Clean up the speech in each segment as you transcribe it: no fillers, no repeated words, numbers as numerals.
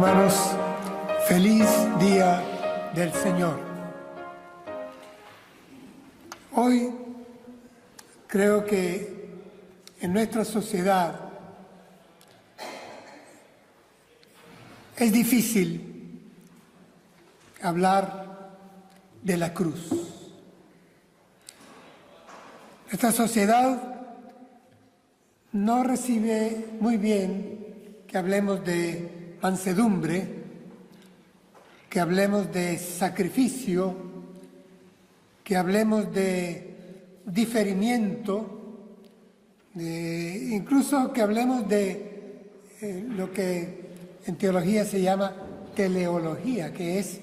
hermanos, feliz día del Señor. Hoy creo que en nuestra sociedad es difícil hablar de la cruz. Nuestra sociedad no recibe muy bien que hablemos de mansedumbre, que hablemos de sacrificio, que hablemos de diferimiento, incluso que hablemos de lo que en teología se llama teleología, que es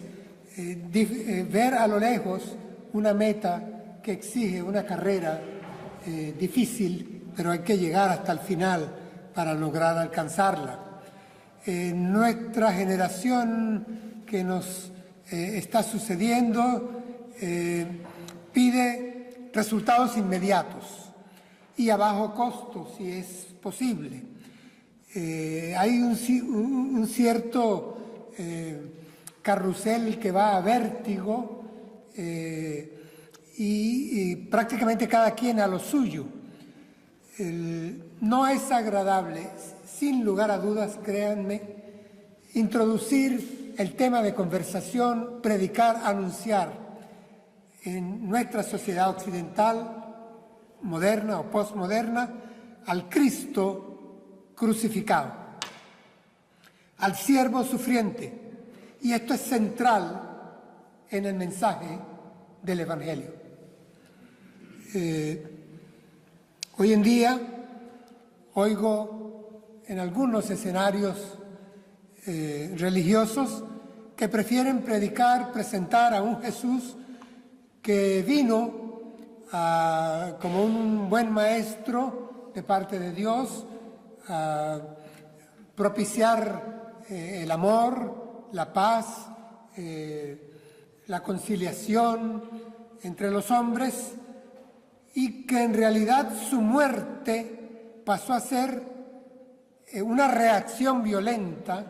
ver a lo lejos una meta que exige una carrera difícil, pero hay que llegar hasta el final para lograr alcanzarla. Nuestra generación que nos está sucediendo pide resultados inmediatos y a bajo costo, si es posible. Hay un cierto carrusel que va a vértigo y prácticamente cada quien a lo suyo. No es agradable, sin lugar a dudas, créanme, introducir el tema de conversación, predicar, anunciar en nuestra sociedad occidental, moderna o postmoderna, al Cristo crucificado, al siervo sufriente. Y esto es central en el mensaje del Evangelio. Hoy en día oigo en algunos escenarios religiosos que prefieren predicar, presentar a un Jesús que vino como un buen maestro de parte de Dios a propiciar el amor, la paz, la conciliación entre los hombres, y que en realidad su muerte pasó a ser una reacción violenta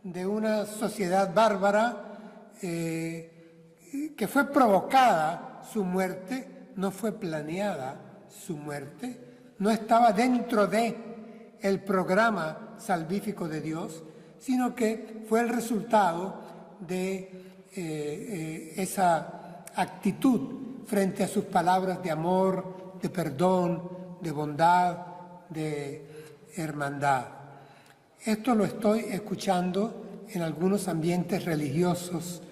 de una sociedad bárbara que fue provocada su muerte, no fue planeada su muerte, no estaba dentro de el programa salvífico de Dios, sino que fue el resultado de esa actitud frente a sus palabras de amor, de perdón, de bondad, de hermandad. Esto lo estoy escuchando en algunos ambientes religiosos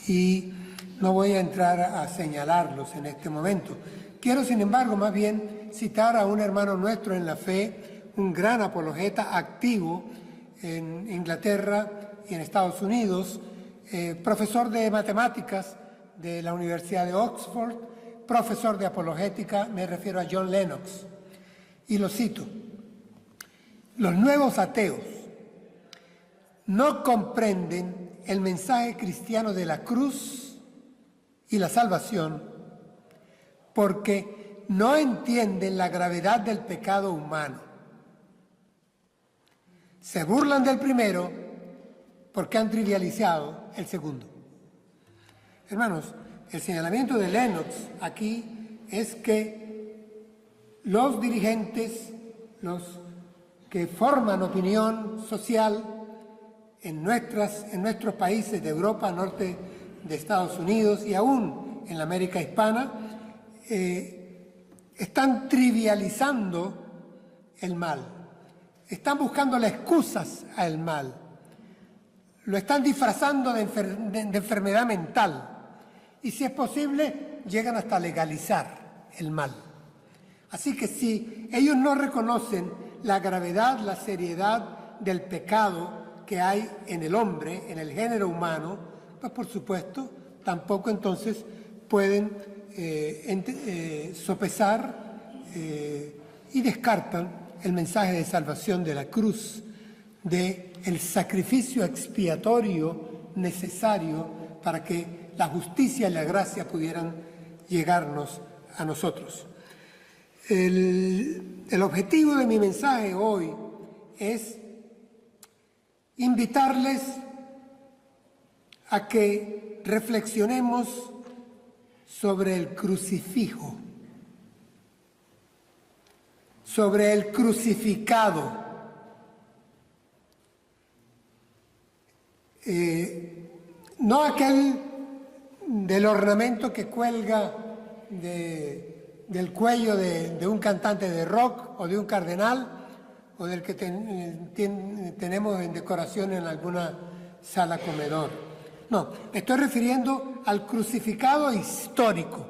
y no voy a entrar a señalarlos en este momento. Quiero, sin embargo, más bien citar a un hermano nuestro en la fe, un gran apologeta activo en Inglaterra y en Estados Unidos, profesor de matemáticas de la Universidad de Oxford, profesor de apologética, me refiero a John Lennox, y lo cito: los nuevos ateos no comprenden el mensaje cristiano de la cruz y la salvación porque no entienden la gravedad del pecado humano. Se burlan del primero porque han trivializado el segundo. Hermanos, el señalamiento de Lennox aquí es que los dirigentes, los que forman opinión social en nuestros países de Europa, norte de Estados Unidos y aún en la América hispana, están trivializando el mal, están buscando las excusas al mal, lo están disfrazando de enfermedad mental. Y si es posible, llegan hasta legalizar el mal. Así que si ellos no reconocen la gravedad, la seriedad del pecado que hay en el hombre, en el género humano, pues por supuesto tampoco entonces pueden sopesar y descartan el mensaje de salvación de la cruz, del sacrificio expiatorio necesario para que la justicia y la gracia pudieran llegarnos a nosotros. El objetivo de mi mensaje hoy es invitarles a que reflexionemos sobre el crucifijo, sobre el crucificado. No aquel del ornamento que cuelga del cuello de un cantante de rock o de un cardenal, o del que tenemos en decoración en alguna sala comedor. No, me estoy refiriendo al crucificado histórico.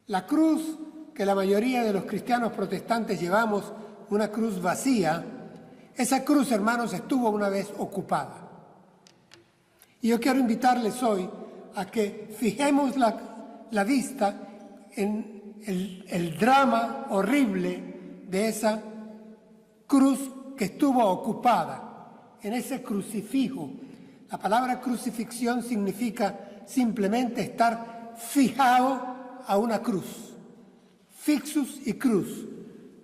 La cruz que la mayoría de los cristianos protestantes llevamos, una cruz vacía, esa cruz, hermanos, estuvo una vez ocupada. Y yo quiero invitarles hoy a que fijemos la vista en el drama horrible de esa cruz que estuvo ocupada, en ese crucifijo. La palabra crucifixión significa simplemente estar fijado a una cruz. Fixus y cruz.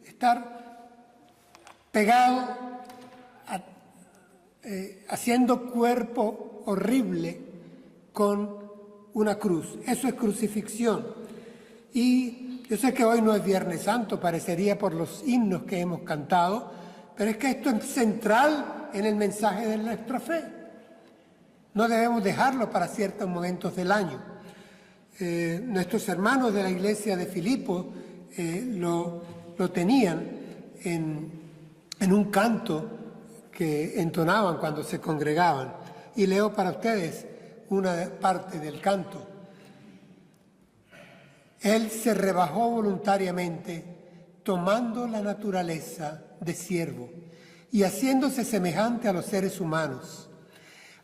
Estar pegado, haciendo cuerpo horrible con una cruz. Eso es crucifixión. Y yo sé que hoy no es Viernes Santo, parecería por los himnos que hemos cantado, pero es que esto es central en el mensaje de nuestra fe. No debemos dejarlo para ciertos momentos del año. Nuestros hermanos de la iglesia de Filipo lo tenían en un canto que entonaban cuando se congregaban. Y leo para ustedes una parte del canto. Él se rebajó voluntariamente, tomando la naturaleza de siervo y haciéndose semejante a los seres humanos.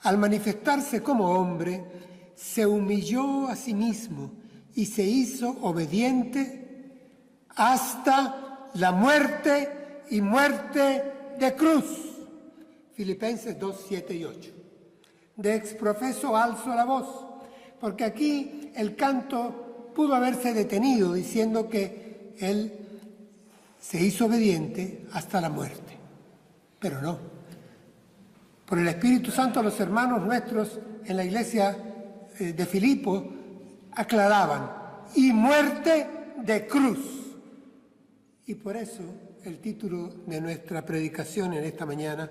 Al manifestarse como hombre, se humilló a sí mismo y se hizo obediente hasta la muerte y muerte de cruz. Filipenses 2, 7 y 8. De exprofeso alzo la voz, porque aquí el canto pudo haberse detenido diciendo que él se hizo obediente hasta la muerte, pero no. Por el Espíritu Santo, los hermanos nuestros en la iglesia de Filipo aclaraban, y muerte de cruz. Y por eso el título de nuestra predicación en esta mañana,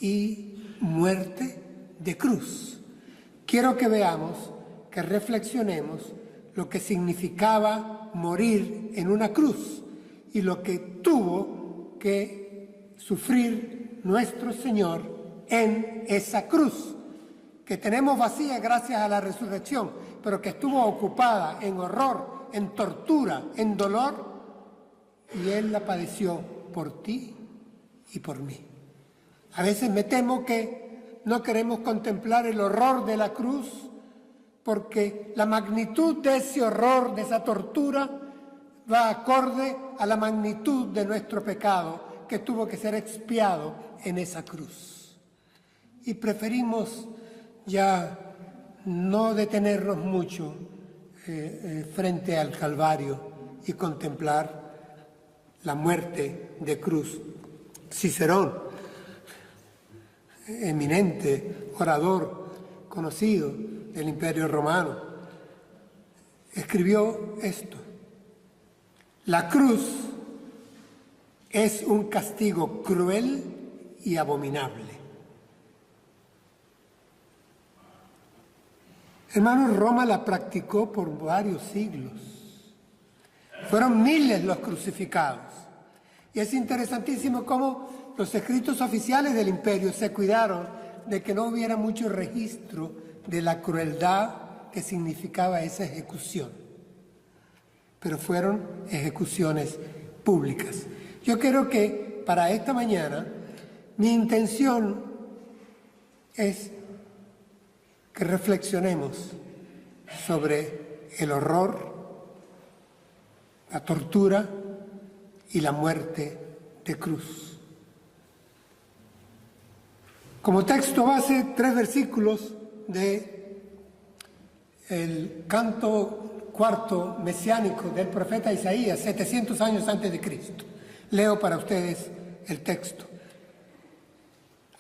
y muerte de cruz. Quiero que veamos, que reflexionemos lo que significaba morir en una cruz y lo que tuvo que sufrir nuestro Señor en esa cruz, que tenemos vacía gracias a la resurrección, pero que estuvo ocupada en horror, en tortura, en dolor, y Él la padeció por ti y por mí. A veces me temo que no queremos contemplar el horror de la cruz, porque la magnitud de ese horror, de esa tortura, va acorde a la magnitud de nuestro pecado que tuvo que ser expiado en esa cruz. Y preferimos ya no detenernos mucho frente al Calvario y contemplar la muerte de cruz. Cicerón, eminente orador conocido del Imperio Romano, escribió esto: la cruz es un castigo cruel y abominable. Hermanos, Roma la practicó por varios siglos. Fueron miles los crucificados. Y es interesantísimo cómo los escritos oficiales del imperio se cuidaron de que no hubiera mucho registro de la crueldad que significaba esa ejecución. Pero fueron ejecuciones públicas. Yo quiero que para esta mañana mi intención es que reflexionemos sobre el horror, la tortura y la muerte de cruz. Como texto base, 3 versículos de el canto cuarto mesiánico del profeta Isaías, 700 años antes de Cristo. Leo para ustedes el texto.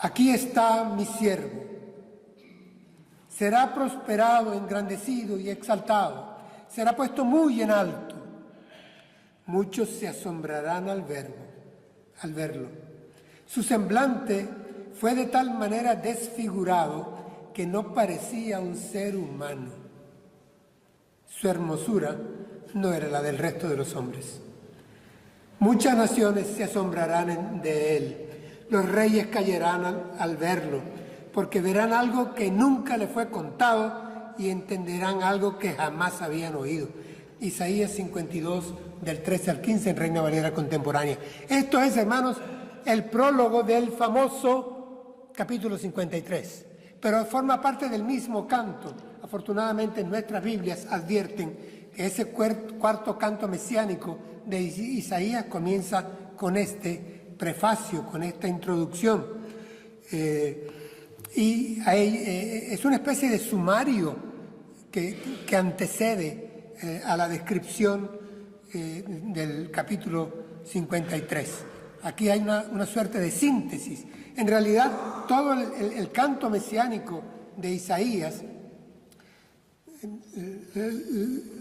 Aquí está mi siervo. Será prosperado, engrandecido y exaltado. Será puesto muy en alto. Muchos se asombrarán al verlo. Su semblante fue de tal manera desfigurado que no parecía un ser humano. Su hermosura no era la del resto de los hombres. Muchas naciones se asombrarán de él. Los reyes callarán al verlo, porque verán algo que nunca le fue contado y entenderán algo que jamás habían oído. Isaías 52, del 13 al 15, en Reina Valera contemporánea. Esto es, hermanos, el prólogo del famoso capítulo 53, pero forma parte del mismo canto. Afortunadamente, nuestras Biblias advierten que ese cuarto canto mesiánico de Isaías comienza con este prefacio, con esta introducción. Y es una especie de sumario que antecede a la descripción del capítulo 53. Aquí hay una suerte de síntesis. En realidad, todo el canto mesiánico de Isaías,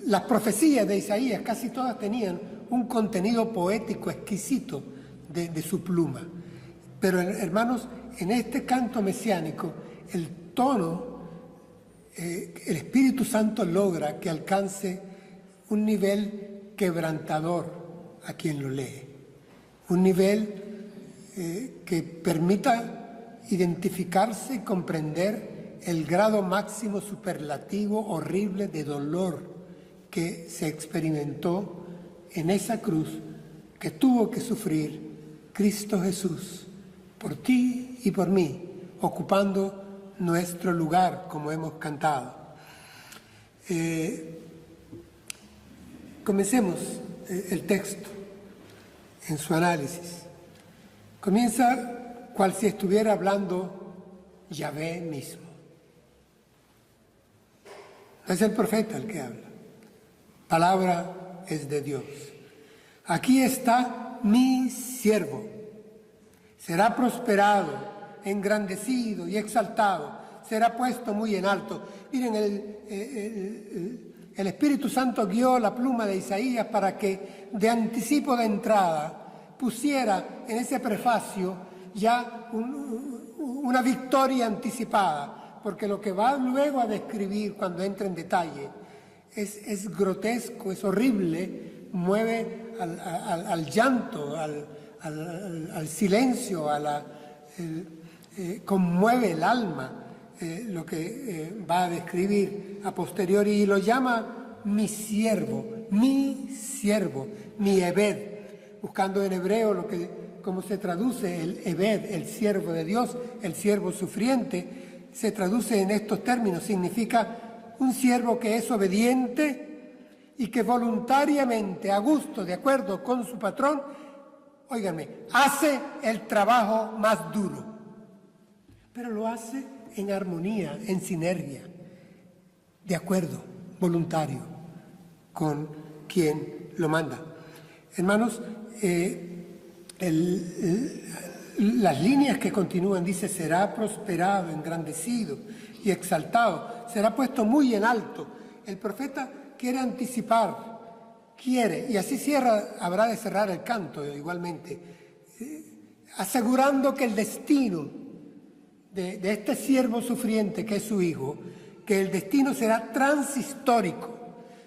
las profecías de Isaías, casi todas tenían un contenido poético exquisito de su pluma. Pero, hermanos, en este canto mesiánico, el tono, el Espíritu Santo logra que alcance un nivel quebrantador a quien lo lee. Un nivel que permita identificarse y comprender el grado máximo superlativo horrible de dolor que se experimentó en esa cruz que tuvo que sufrir Cristo Jesús por ti y por mí, ocupando nuestro lugar, como hemos cantado. Comencemos el texto en su análisis. Comienza cual si estuviera hablando Yahvé mismo. No es el profeta el que habla. Palabra es de Dios. Aquí está mi siervo. Será prosperado, engrandecido y exaltado. Será puesto muy en alto. Miren, el Espíritu Santo guió la pluma de Isaías para que de anticipo de entrada pusiera en ese prefacio ya una victoria anticipada, porque lo que va luego a describir cuando entra en detalle es grotesco, es horrible, mueve al llanto, al silencio, conmueve el alma, lo que va a describir a posteriori, y lo llama mi siervo, mi Ebed, buscando en hebreo cómo se traduce el Ebed, el siervo de Dios, el siervo sufriente, se traduce en estos términos, significa un siervo que es obediente y que voluntariamente, a gusto, de acuerdo con su patrón, óiganme, hace el trabajo más duro, pero lo hace en armonía, en sinergia, de acuerdo, voluntario, con quien lo manda. Hermanos, las líneas que continúan, dice, será prosperado, engrandecido y exaltado, será puesto muy en alto. El profeta quiere anticipar, y así habrá de cerrar el canto igualmente, asegurando que el destino de este siervo sufriente que es su hijo, que el destino será transhistórico,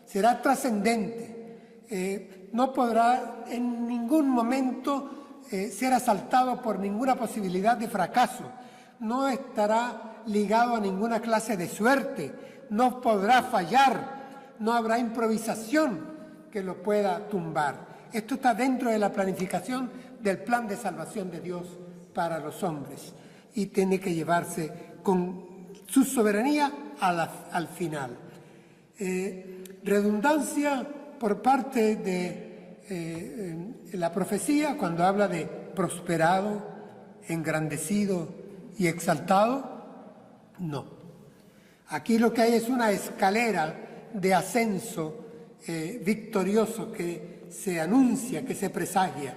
será trascendente, no podrá en ningún momento ser asaltado por ninguna posibilidad de fracaso, no estará ligado a ninguna clase de suerte, no podrá fallar, no habrá improvisación que lo pueda tumbar. Esto está dentro de la planificación del plan de salvación de Dios para los hombres y tiene que llevarse con su soberanía al final. Redundancia por parte de la profecía cuando habla de prosperado, engrandecido y exaltado. No. Aquí lo que hay es una escalera de ascenso victorioso que se anuncia, que se presagia.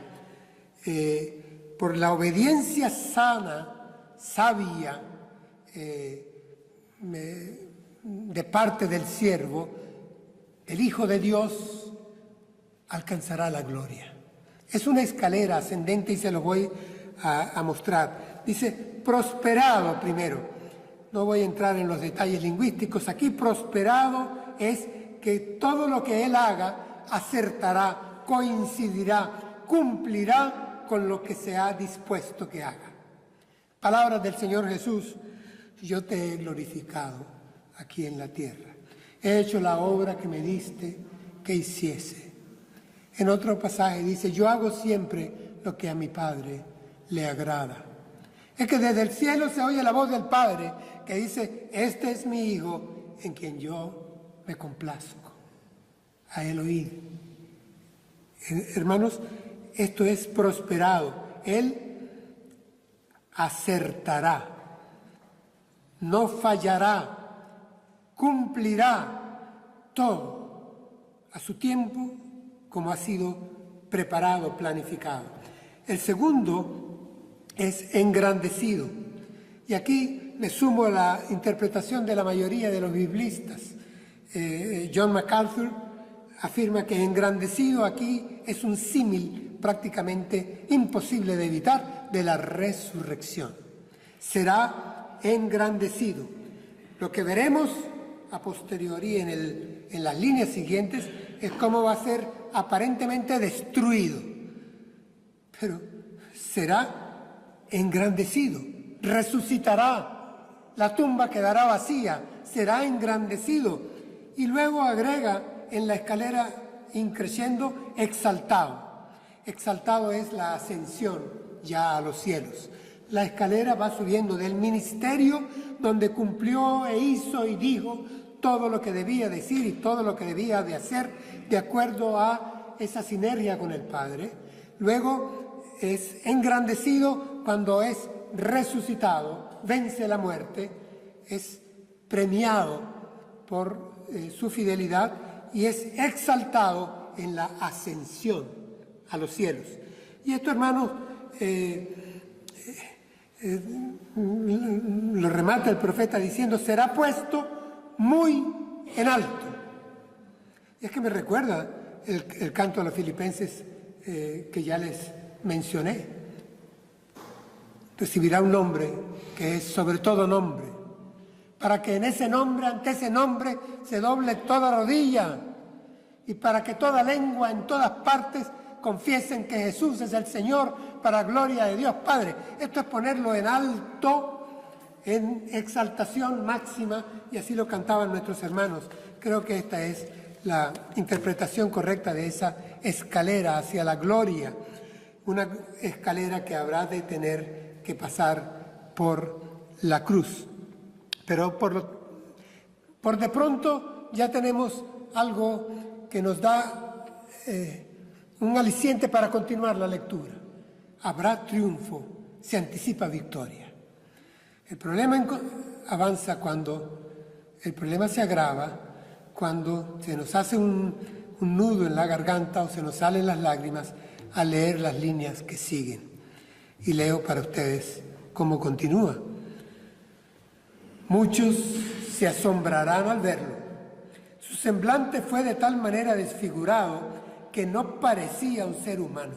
Por la obediencia sana sabia de parte del siervo, el Hijo de Dios alcanzará la gloria. Es una escalera ascendente y se lo voy a mostrar. Dice, prosperado primero. No voy a entrar en los detalles lingüísticos. Aquí prosperado es que todo lo que él haga acertará, coincidirá, cumplirá con lo que se ha dispuesto que haga. Palabras del Señor Jesús: yo te he glorificado aquí en la tierra. He hecho la obra que me diste que hiciese. En otro pasaje dice, yo hago siempre lo que a mi Padre le agrada. Es que desde el cielo se oye la voz del Padre que dice, este es mi Hijo en quien yo me complazco. A él oíd. Hermanos, esto es prosperado. Él acertará, no fallará, cumplirá todo a su tiempo como ha sido preparado, planificado. El segundo es engrandecido. Y aquí me sumo a la interpretación de la mayoría de los biblistas. John MacArthur afirma que engrandecido aquí es un símil prácticamente imposible de evitar de la resurrección. Será engrandecido. Lo que veremos a posteriori en las líneas siguientes es cómo va a ser aparentemente destruido, pero será engrandecido, resucitará, la tumba quedará vacía, será engrandecido. Y luego agrega en la escalera increciendo, exaltado. Exaltado es la ascensión ya a los cielos. La escalera va subiendo del ministerio donde cumplió e hizo y dijo todo lo que debía decir y todo lo que debía de hacer de acuerdo a esa sinergia con el Padre. Luego es engrandecido cuando es resucitado, vence la muerte, es premiado por su fidelidad y es exaltado en la ascensión a los cielos. Y esto, hermanos, lo remata el profeta diciendo, será puesto muy en alto. Y es que me recuerda el canto a los filipenses que ya les mencioné. Recibirá un nombre que es sobre todo nombre, para que en ese nombre, ante ese nombre, se doble toda rodilla y para que toda lengua en todas partes confiesen que Jesús es el Señor para gloria de Dios Padre. Esto es ponerlo en alto, en exaltación máxima, y así lo cantaban nuestros hermanos. Creo que esta es la interpretación correcta de esa escalera hacia la gloria, una escalera que habrá de tener que pasar por la cruz. Pero por de pronto ya tenemos algo que nos da un aliciente para continuar la lectura. Habrá triunfo, se anticipa victoria. El problema avanza el problema se agrava cuando se nos hace un nudo en la garganta o se nos salen las lágrimas al leer las líneas que siguen. Y leo para ustedes cómo continúa. Muchos se asombrarán al verlo. Su semblante fue de tal manera desfigurado que no parecía un ser humano.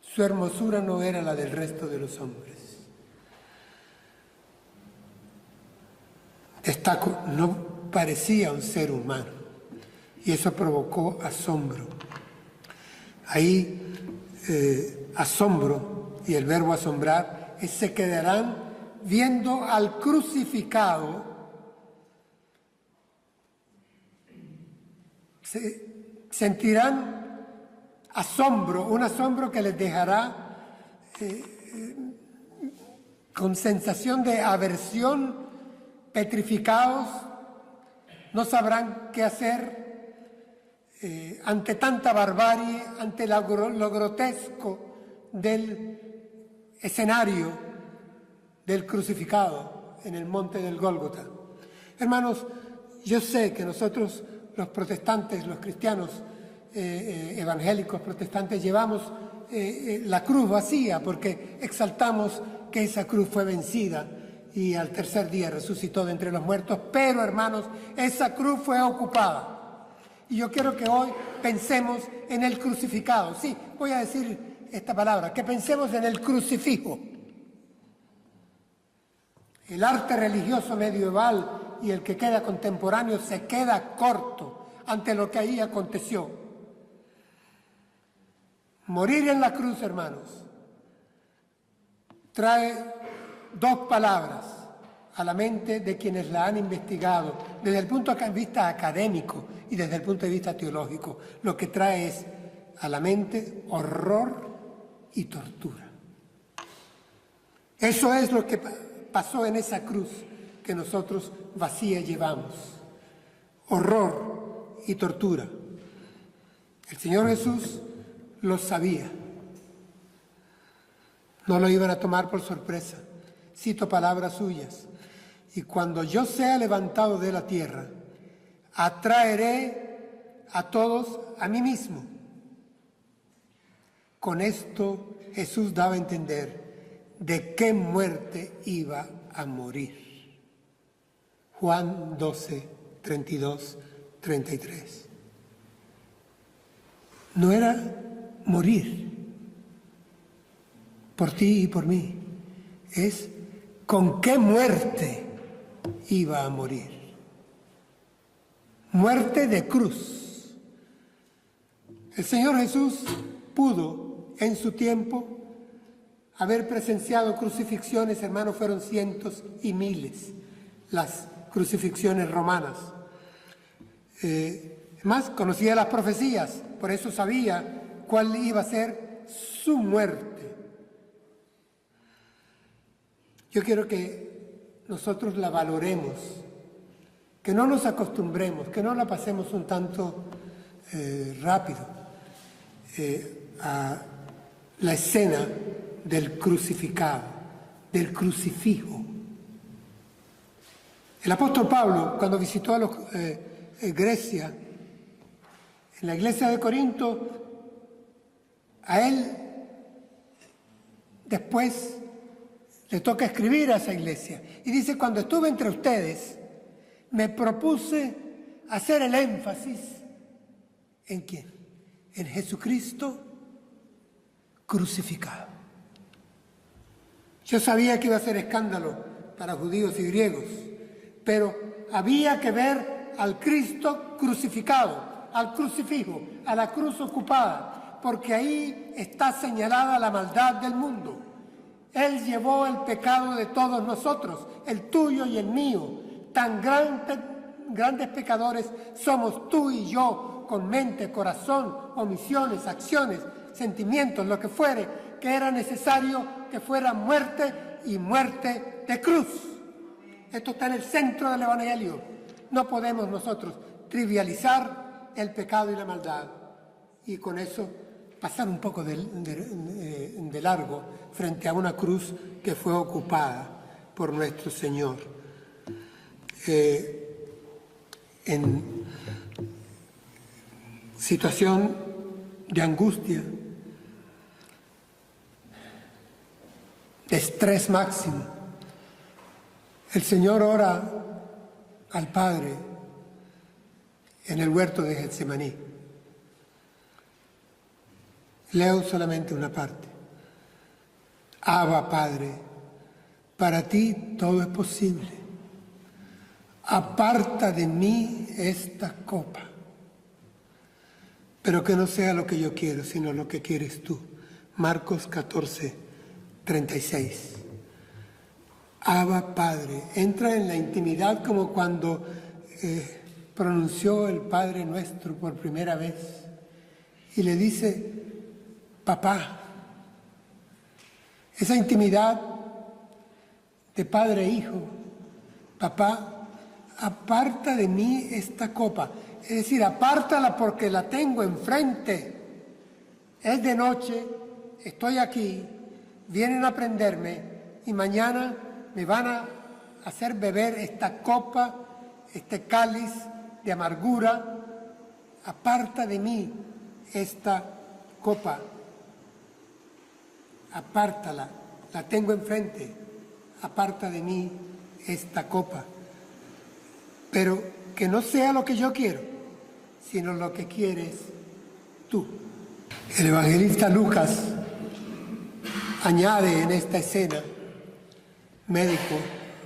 Su hermosura no era la del resto de los hombres. Destaco, no parecía un ser humano. Y eso provocó asombro. Ahí, asombro, y el verbo asombrar, se quedarán viendo al crucificado, sentirán asombro, un asombro que les dejará con sensación de aversión, petrificados, no sabrán qué hacer ante tanta barbarie, ante lo grotesco del escenario del crucificado en el monte del Gólgota. Hermanos, yo sé que nosotros, los protestantes, los cristianos evangélicos protestantes, llevamos la cruz vacía, porque exaltamos que esa cruz fue vencida y al tercer día resucitó de entre los muertos, pero hermanos, esa cruz fue ocupada. Y yo quiero que hoy pensemos en el crucificado. Sí, voy a decir esta palabra, que pensemos en el crucifijo. El arte religioso medieval y el que queda contemporáneo se queda corto ante lo que ahí aconteció. Morir en la cruz, hermanos, trae dos palabras a la mente de quienes la han investigado desde el punto de vista académico y desde el punto de vista teológico. Lo que trae es a la mente horror y tortura. Eso es lo que pasó en esa cruz que nosotros vacía llevamos. Horror y tortura. El Señor Jesús lo sabía. No lo iban a tomar por sorpresa. Cito palabras suyas. Y cuando yo sea levantado de la tierra, atraeré a todos a mí mismo. Con esto Jesús daba a entender de qué muerte iba a morir. Juan 12, 32, 33. No era morir por ti y por mí, es con qué muerte iba a morir. Muerte de cruz. El Señor Jesús pudo en su tiempo haber presenciado crucifixiones, hermanos, fueron cientos y miles las crucifixiones romanas. Además, conocía las profecías, por eso sabía cuál iba a ser su muerte. Yo quiero que nosotros la valoremos, que no nos acostumbremos, que no la pasemos un tanto rápido a la escena del crucificado, del crucifijo. El apóstol Pablo, cuando visitó a Grecia, en la iglesia de Corinto, a él después le toca escribir a esa iglesia. Y dice, cuando estuve entre ustedes, me propuse hacer el énfasis ¿en quién? En Jesucristo crucificado. Yo sabía que iba a ser escándalo para judíos y griegos, pero había que ver al Cristo crucificado, al crucifijo, a la cruz ocupada, porque ahí está señalada la maldad del mundo. Él llevó el pecado de todos nosotros, el tuyo y el mío. Tan grandes pecadores somos tú y yo, con mente, corazón, omisiones, acciones, sentimientos, lo que fuere, que era necesario que fuera muerte y muerte de cruz. Esto está en el centro del Evangelio. No podemos nosotros trivializar el pecado y la maldad y con eso pasar un poco de largo frente a una cruz que fue ocupada por nuestro Señor. En situación de angustia, de estrés máximo, el Señor ora al Padre en el huerto de Getsemaní. Leo solamente una parte. Abba, Padre, para ti todo es posible. Aparta de mí esta copa, pero que no sea lo que yo quiero, sino lo que quieres tú. Marcos 14, 36. Abba, Padre, entra en la intimidad como cuando pronunció el Padre Nuestro por primera vez y le dice, papá. Esa intimidad de padre e hijo. Papá, aparta de mí esta copa. Es decir, apártala porque la tengo enfrente. Es de noche, estoy aquí, vienen a prenderme y mañana me van a hacer beber esta copa, este cáliz de amargura. Aparta de mí esta copa. apártala, la tengo enfrente, aparta de mí esta copa. Pero que no sea lo que yo quiero, sino lo que quieres tú. El evangelista Lucas añade en esta escena, médico,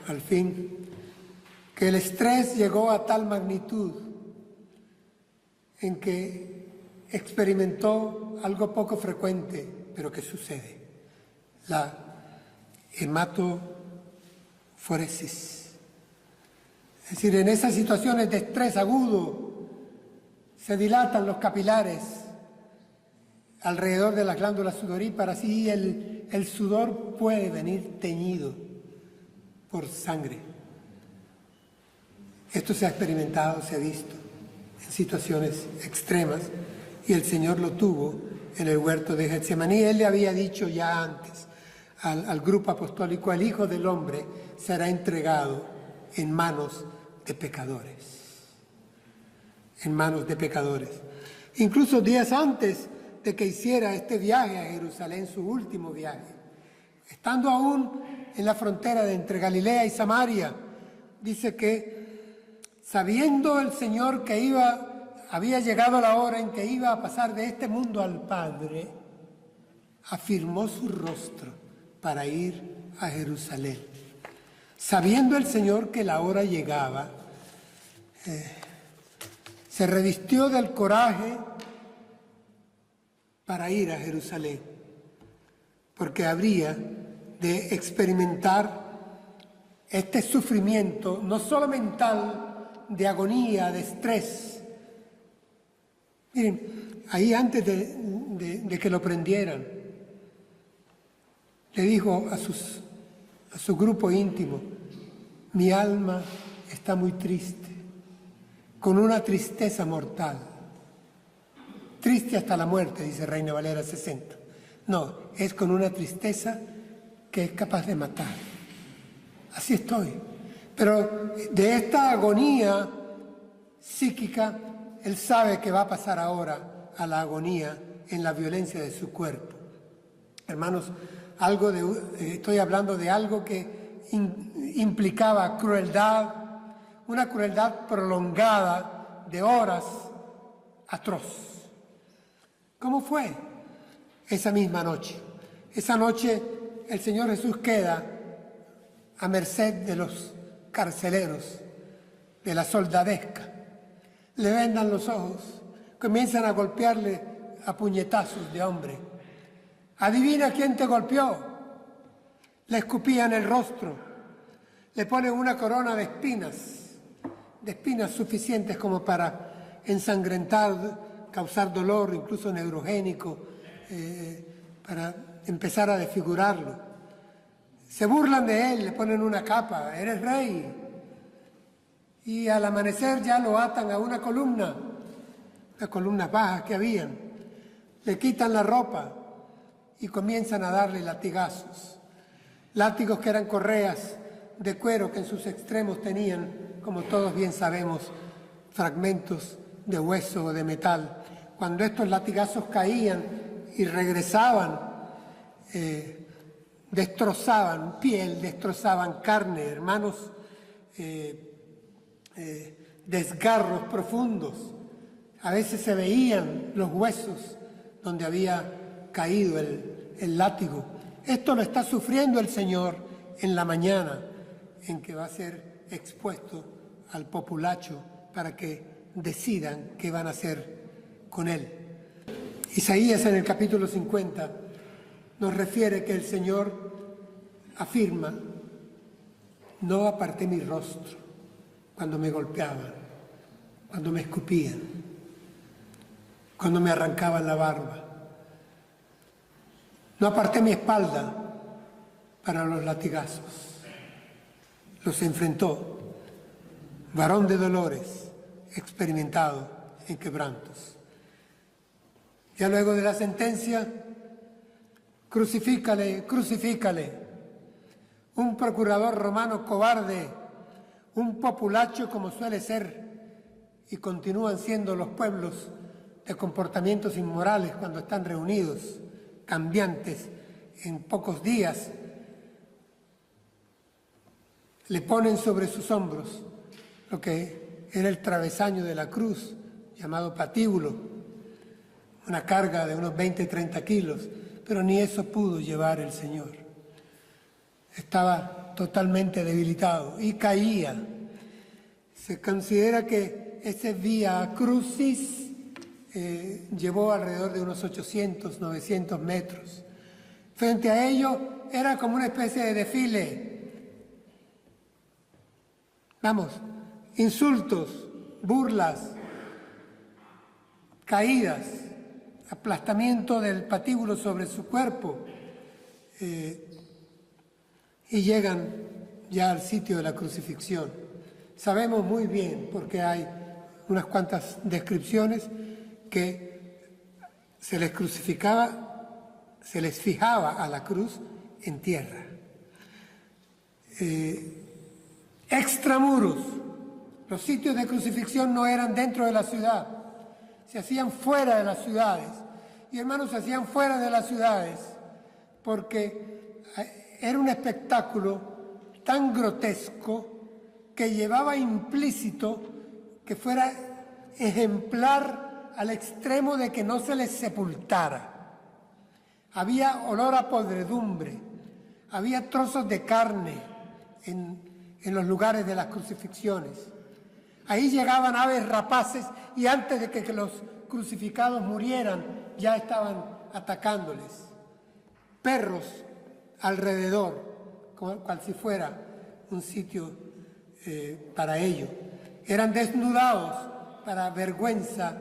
al fin, que el estrés llegó a tal magnitud en que experimentó algo poco frecuente, pero que sucede, la hematoforesis. Es decir, en esas situaciones de estrés agudo se dilatan los capilares alrededor de las glándulas sudoríparas y el sudor puede venir teñido por sangre. Esto se ha experimentado, se ha visto en situaciones extremas y el Señor lo tuvo en el huerto de Getsemaní. Él le había dicho ya antes al grupo apostólico: el Hijo del Hombre será entregado en manos de pecadores. En manos de pecadores. Incluso días antes de que hiciera este viaje a Jerusalén, su último viaje, estando aún en la frontera de entre Galilea y Samaria, dice que sabiendo el Señor que había llegado la hora en que iba a pasar de este mundo al Padre, afirmó su rostro para ir a Jerusalén. Sabiendo el Señor que la hora llegaba, se revistió del coraje para ir a Jerusalén, porque habría de experimentar este sufrimiento, no solo mental, de agonía, de estrés. Miren, ahí antes de que lo prendieran, le dijo a su grupo íntimo: mi alma está muy triste, con una tristeza mortal. Triste hasta la muerte, dice Reina Valera 60. No, es con una tristeza que es capaz de matar. Así estoy. Pero de esta agonía psíquica, él sabe que va a pasar ahora a la agonía en la violencia de su cuerpo. Hermanos, estoy hablando de algo que implicaba crueldad, una crueldad prolongada de horas, atroz. ¿Cómo fue? Esa misma noche. Esa noche el Señor Jesús queda a merced de los carceleros, de la soldadesca. Le vendan los ojos, comienzan a golpearle a puñetazos de hombre. Adivina quién te golpeó. Le escupían el rostro, le ponen una corona de espinas suficientes como para ensangrentar, causar dolor, incluso neurogénico, para empezar a desfigurarlo. Se burlan de él, le ponen una capa: eres rey. Y al amanecer ya lo atan a una columna, las columnas bajas que habían. Le quitan la ropa y comienzan a darle latigazos. Látigos que eran correas de cuero que en sus extremos tenían, como todos bien sabemos, fragmentos de hueso o de metal. Cuando estos latigazos caían y regresaban, destrozaban piel, destrozaban carne, hermanos, desgarros profundos. A veces se veían los huesos donde había caído el látigo. Esto lo está sufriendo el Señor en la mañana en que va a ser expuesto al populacho para que decidan qué van a hacer con él. Isaías en el capítulo 50 nos refiere que el Señor afirma: no aparté mi rostro cuando me golpeaban, cuando me escupían, cuando me arrancaban la barba. No aparté mi espalda para los latigazos. Los enfrentó, varón de dolores, experimentado en quebrantos. Ya luego de la sentencia: crucifícale, crucifícale. Un procurador romano cobarde, un populacho como suele ser, y continúan siendo los pueblos de comportamientos inmorales cuando están reunidos, cambiantes en pocos días. Le ponen sobre sus hombros lo que era el travesaño de la cruz, llamado patíbulo, una carga de unos 20-30 kilos, pero ni eso pudo llevar el Señor. Estaba totalmente debilitado y caía. Se considera que ese vía crucis llevó alrededor de unos 800, 900 metros. Frente a ello era como una especie de desfile. Vamos, insultos, burlas, caídas, aplastamiento del patíbulo sobre su cuerpo, y llegan ya al sitio de la crucifixión. Sabemos muy bien, porque hay unas cuantas descripciones, que se les crucificaba, se les fijaba a la cruz en tierra. Extramuros, los sitios de crucifixión no eran dentro de la ciudad, se hacían fuera de las ciudades. Y hermanos, se hacían fuera de las ciudades porque era un espectáculo tan grotesco que llevaba implícito que fuera ejemplar al extremo de que no se les sepultara. Había olor a podredumbre, había trozos de carne en los lugares de las crucifixiones. Ahí llegaban aves rapaces y antes de que los crucificados murieran ya estaban atacándoles. Perros alrededor, cual si fuera un sitio para ello. Eran desnudados para vergüenza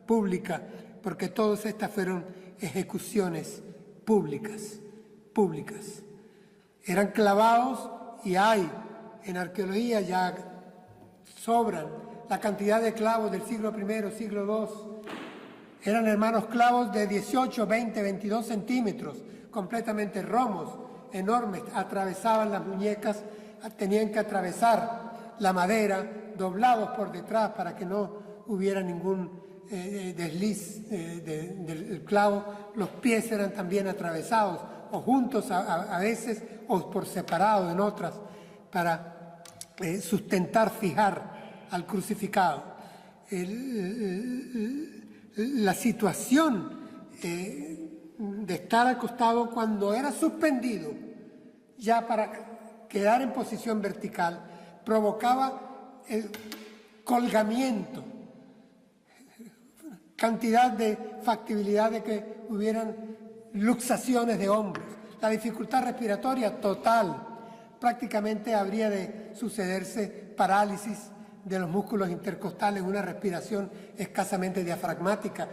pública, porque todas estas fueron ejecuciones públicas. Eran clavados y hay en arqueología ya sobran la cantidad de clavos del siglo I, siglo II. Eran, hermanos, clavos de 18, 20, 22 centímetros, completamente romos, enormes, atravesaban las muñecas, tenían que atravesar la madera, doblados por detrás para que no hubiera ningún desliz del clavo. Los pies eran también atravesados, o juntos a veces, o por separado en otras, para sustentar, fijar al crucificado. La situación de estar acostado cuando era suspendido, ya para quedar en posición vertical, provocaba el colgamiento, cantidad de factibilidad de que hubieran luxaciones de hombros, la dificultad respiratoria total, prácticamente habría de sucederse parálisis de los músculos intercostales, una respiración escasamente diafragmática.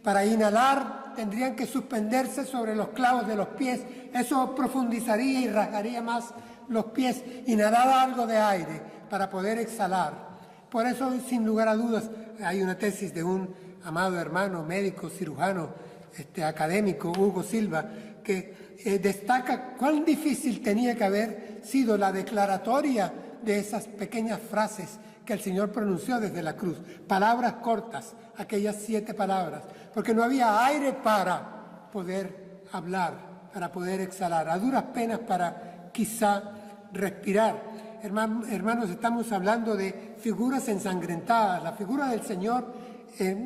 Para inhalar tendrían que suspenderse sobre los clavos de los pies, eso profundizaría y rasgaría más los pies, inhalar algo de aire para poder exhalar. Por eso, sin lugar a dudas, hay una tesis de un amado hermano, médico, cirujano, académico, Hugo Silva, que destaca cuán difícil tenía que haber sido la declaratoria de esas pequeñas frases que el Señor pronunció desde la cruz, palabras cortas, aquellas 7 palabras, porque no había aire para poder hablar, para poder exhalar, a duras penas para quizá respirar. Hermanos, estamos hablando de figuras ensangrentadas, la figura del Señor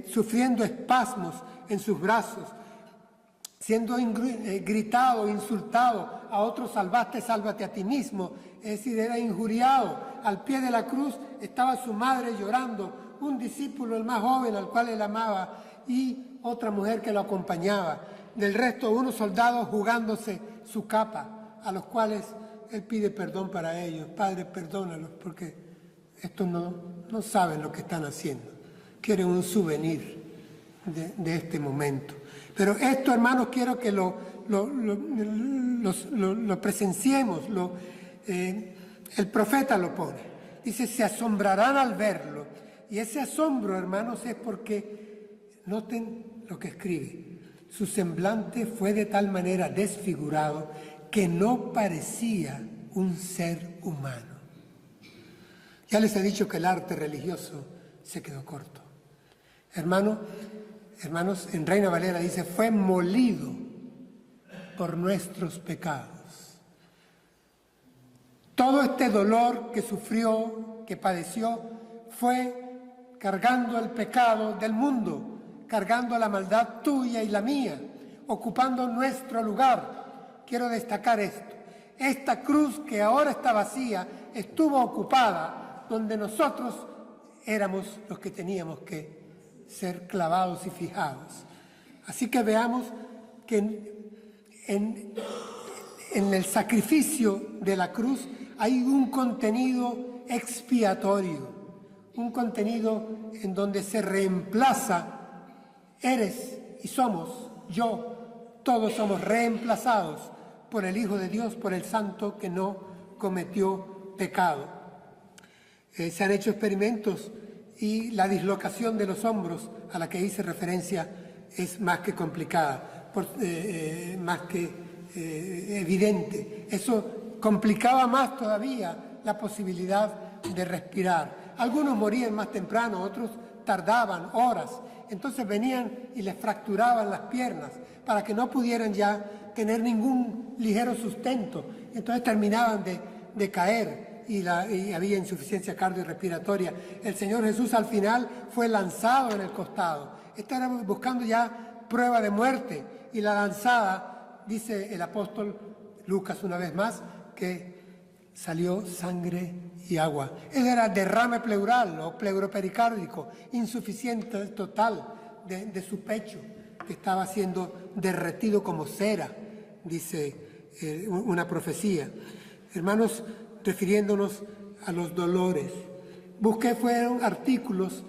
sufriendo espasmos en sus brazos, siendo gritado, insultado, a otros salvaste, sálvate a ti mismo, es decir, era injuriado. Al pie de la cruz estaba su madre llorando, un discípulo, el más joven, al cual él amaba, y otra mujer que lo acompañaba. Del resto, unos soldados jugándose su capa, a los cuales él pide perdón para ellos. Padre, perdónalos, porque estos no saben lo que están haciendo. Quieren un souvenir de este momento. Pero esto, hermanos, quiero que lo presenciemos. El profeta lo pone. Dice, se asombrarán al verlo. Y ese asombro, hermanos, es porque, noten lo que escribe, su semblante fue de tal manera desfigurado que no parecía un ser humano. Ya les he dicho que el arte religioso se quedó corto. Hermanos, en Reina Valera dice, fue molido por nuestros pecados. Todo este dolor que sufrió, que padeció, fue cargando el pecado del mundo, cargando la maldad tuya y la mía, ocupando nuestro lugar. Quiero destacar esto. Esta cruz que ahora está vacía estuvo ocupada donde nosotros éramos los que teníamos que ser clavados y fijados. Así que veamos que en el sacrificio de la cruz hay un contenido expiatorio, un contenido en donde se reemplaza, eres y somos, yo, todos somos reemplazados por el Hijo de Dios, por el Santo que no cometió pecado. Se han hecho experimentos y la dislocación de los hombros a la que hice referencia es más que complicada, más que evidente. Eso complicaba más todavía la posibilidad de respirar. Algunos morían más temprano, otros tardaban horas. Entonces venían y les fracturaban las piernas para que no pudieran ya tener ningún ligero sustento. Entonces terminaban de caer y había insuficiencia cardiorrespiratoria. El Señor Jesús al final fue lanzado en el costado. Estaban buscando ya prueba de muerte y la lanzada, dice el apóstol Lucas una vez más, que salió sangre y agua. Ese era derrame pleural o pleuropericárdico, insuficiente total de su pecho, que estaba siendo derretido como cera, dice una profecía. Hermanos, refiriéndonos a los dolores, fueron artículos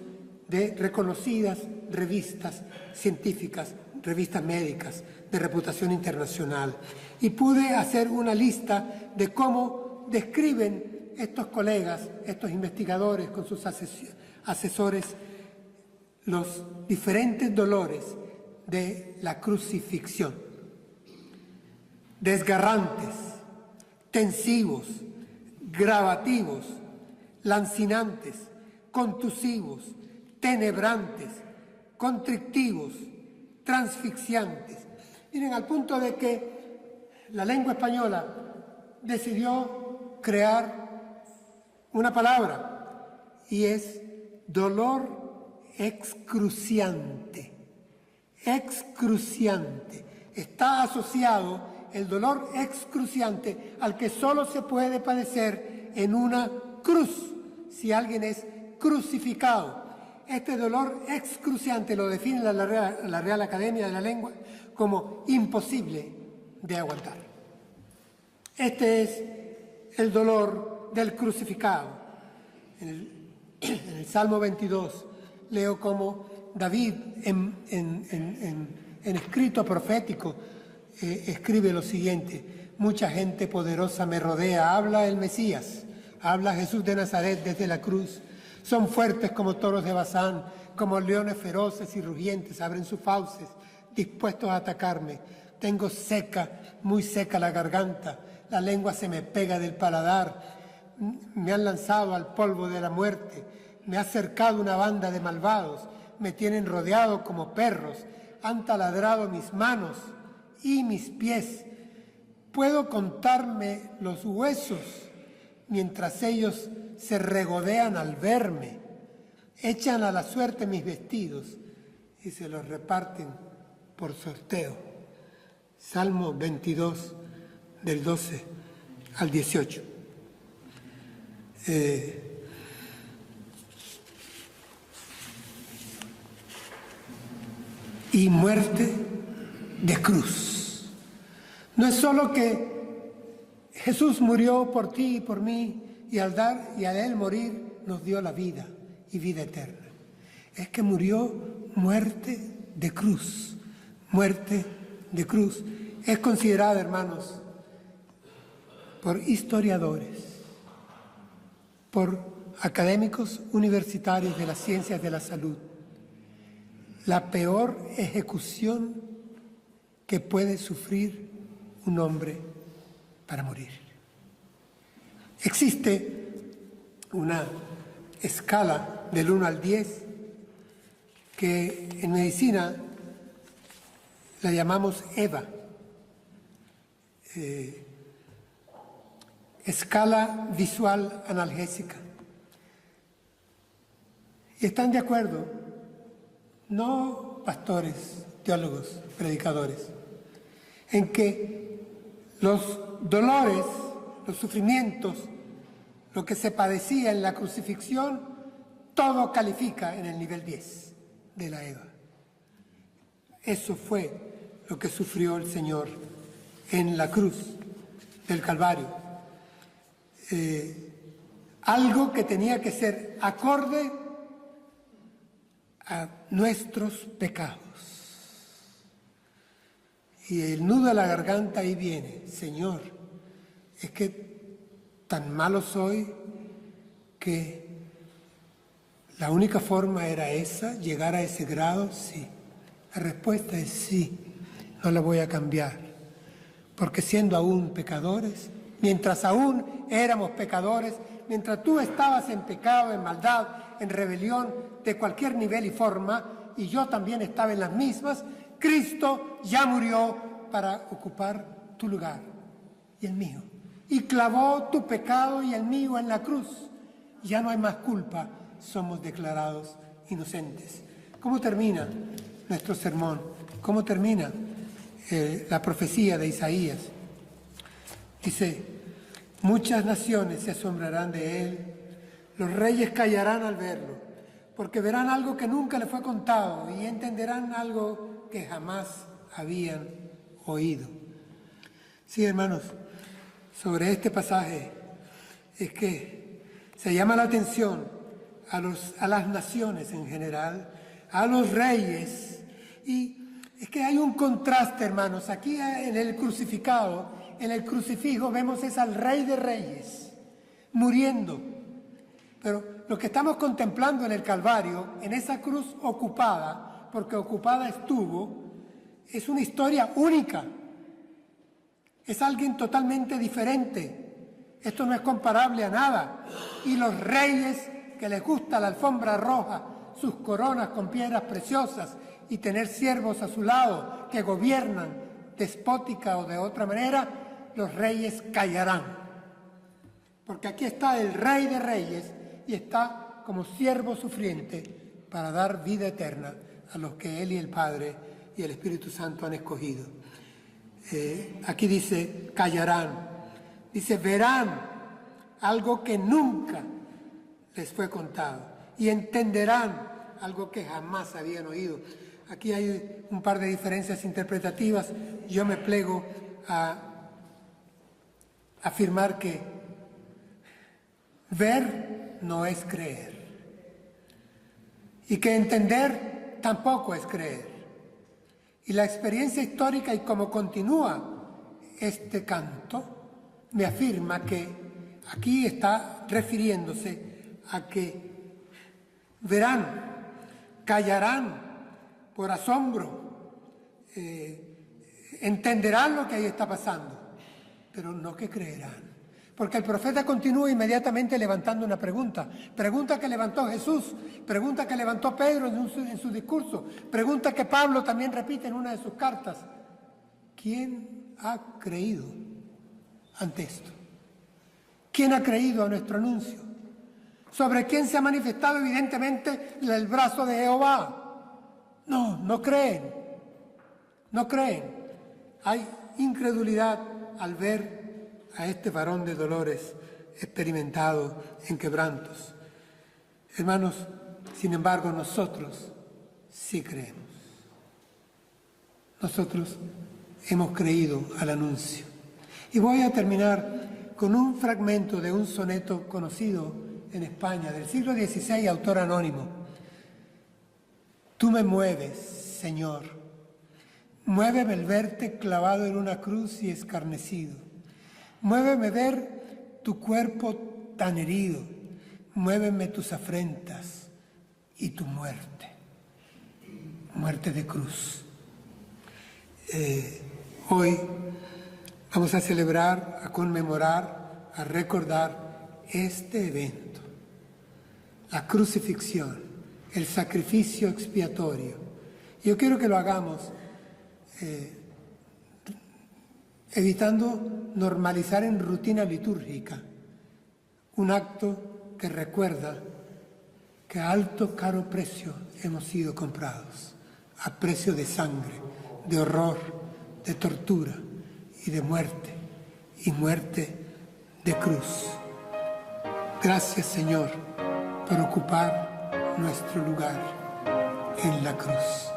de reconocidas revistas científicas, revistas médicas de reputación internacional, y pude hacer una lista de cómo describen estos colegas, estos investigadores con sus asesores, los diferentes dolores de la crucifixión. Desgarrantes, tensivos, gravativos, lancinantes, contusivos, tenebrantes, constrictivos, transfixiantes. Miren, al punto de que la lengua española decidió crear una palabra y es dolor excruciante. Excruciante. Está asociado el dolor excruciante al que solo se puede padecer en una cruz, si alguien es crucificado. Este dolor excruciante lo define la Real Academia de la Lengua como imposible de aguantar. Este es el dolor del crucificado. En el Salmo 22 leo como David en escrito profético escribe lo siguiente: mucha gente poderosa me rodea, habla el Mesías, habla Jesús de Nazaret desde la cruz. Son fuertes como toros de Basán, como leones feroces y rugientes, abren sus fauces, dispuestos a atacarme. Tengo seca, muy seca la garganta, la lengua se me pega del paladar. Me han lanzado al polvo de la muerte, me ha cercado una banda de malvados, me tienen rodeado como perros, han taladrado mis manos y mis pies. Puedo contarme los huesos mientras ellos se regodean al verme. Echan a la suerte mis vestidos y se los reparten por sorteo. Salmo 22, del 12 al 18. Y muerte de cruz. No es solo que Jesús murió por ti y por mí, y al Él morir nos dio la vida y vida eterna. Es que murió muerte de cruz. Muerte de cruz. Es considerada, hermanos, por historiadores, por académicos universitarios de las ciencias de la salud, la peor ejecución que puede sufrir un hombre para morir. Existe una escala del 1 al 10 que en medicina la llamamos EVA. escala visual analgésica. Y están de acuerdo, no pastores, teólogos, predicadores, en que los dolores, los sufrimientos, lo que se padecía en la crucifixión, todo califica en el nivel 10 de la EVA. Eso fue lo que sufrió el Señor en la cruz del Calvario. Algo que tenía que ser acorde a nuestros pecados. Y el nudo de la garganta ahí viene: Señor, es que tan malo soy que la única forma era esa, llegar a ese grado. Sí. La respuesta es sí, no la voy a cambiar. Porque siendo aún pecadores, mientras aún éramos pecadores, mientras tú estabas en pecado, en maldad, en rebelión, de cualquier nivel y forma, y yo también estaba en las mismas, Cristo ya murió para ocupar tu lugar y el mío. Y clavó tu pecado y el mío en la cruz. Ya no hay más culpa, somos declarados inocentes. ¿Cómo termina nuestro sermón? ¿Cómo termina la profecía de Isaías? Dice: muchas naciones se asombrarán de él, los reyes callarán al verlo, porque verán algo que nunca le fue contado y entenderán algo que jamás habían oído. Sí, hermanos, sobre este pasaje es que se llama la atención a las naciones en general, a los reyes, y es que hay un contraste, hermanos. Aquí en el crucificado, en el crucifijo, vemos es al Rey de Reyes muriendo, pero lo que estamos contemplando en el Calvario, en esa cruz ocupada, porque ocupada estuvo, es una historia única. Es alguien totalmente diferente. Esto no es comparable a nada. Y los reyes que les gusta la alfombra roja, sus coronas con piedras preciosas y tener siervos a su lado que gobiernan despótica o de otra manera, los reyes callarán. Porque aquí está el Rey de Reyes y está como siervo sufriente para dar vida eterna a los que Él y el Padre y el Espíritu Santo han escogido. Aquí dice callarán, dice verán algo que nunca les fue contado y entenderán algo que jamás habían oído. Aquí hay un par de diferencias interpretativas. Yo me plego a afirmar que ver no es creer y que entender tampoco es creer. Y la experiencia histórica y cómo continúa este canto me afirma que aquí está refiriéndose a que verán, callarán por asombro, entenderán lo que ahí está pasando, pero no que creerán. Porque el profeta continúa inmediatamente levantando una pregunta que levantó Jesús, pregunta que levantó Pedro en su discurso, pregunta que Pablo también repite en una de sus cartas. ¿Quién ha creído ante esto? ¿Quién ha creído a nuestro anuncio? ¿Sobre quién se ha manifestado evidentemente el brazo de Jehová? No, no creen, no creen. Hay incredulidad al ver a este varón de dolores experimentado en quebrantos. Hermanos, sin embargo, nosotros sí creemos. Nosotros hemos creído al anuncio. Y voy a terminar con un fragmento de un soneto conocido en España, del siglo XVI, autor anónimo. Tú me mueves, Señor. Muéveme el verte clavado en una cruz y escarnecido. Muéveme ver tu cuerpo tan herido, muéveme tus afrentas y tu muerte, muerte de cruz. Hoy vamos a celebrar, a conmemorar, a recordar este evento, la crucifixión, el sacrificio expiatorio. Yo quiero que lo hagamos evitando normalizar en rutina litúrgica un acto que recuerda que a alto, caro precio hemos sido comprados, a precio de sangre, de horror, de tortura y de muerte, y muerte de cruz. Gracias, Señor, por ocupar nuestro lugar en la cruz.